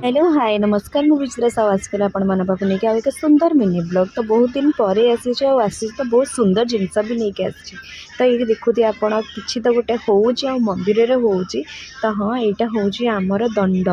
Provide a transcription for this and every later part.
Hello hi नमस्कार मु विचित्रा साहू आजकल आपण पाखु नहीं एक सुंदर मिनी ब्लॉग तो बहुत दिन पर आसी तो बहुत सुंदर जिनस भी नहीं आसी तो ये देखुते आपण कि तो गोटे हूँ मंदिर हो तो हाँ यहाँ हूँ आमर दंड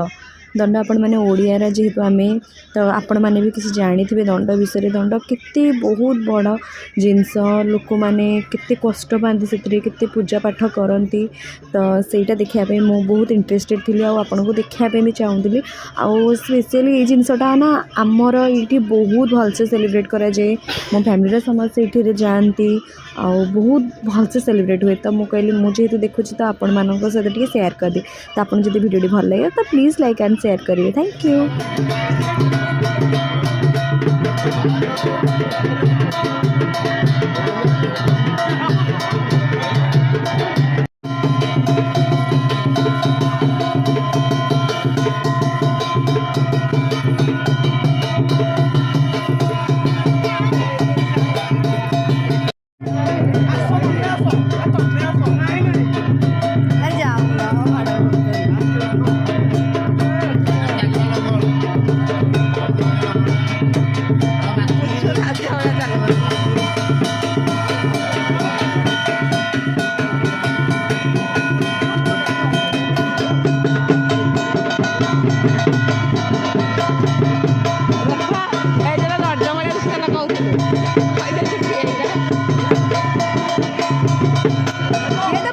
दंड आपण मैंने ओडिया जेहेतु आम तो आपण मैंने भी किसी जानी थे दंड विषय दंड केते बहुत बड़ जिनस लोक मैंने केते कष्ट पाती से पूजा पाठ करती तो सहीटा देखापी मु बहुत इंटरेस्टेड थी आपन को देखापी भी चाहूँगी आउ स्पेशली ये जिनसटा ना आमर ये बहुत भलसे सेलिब्रेट करा जाए मो फैमिली समस्ते ये जाती आउ बहुत भलसे सेलिब्रेट हुए तो मुझे कहली मुझे देखुची तो आपण मान सहित शेयर कर दी तो आपन जब वीडियो भल लगे तो प्लीज लाइक एंड शेयर करिए थैंक यू। ये तो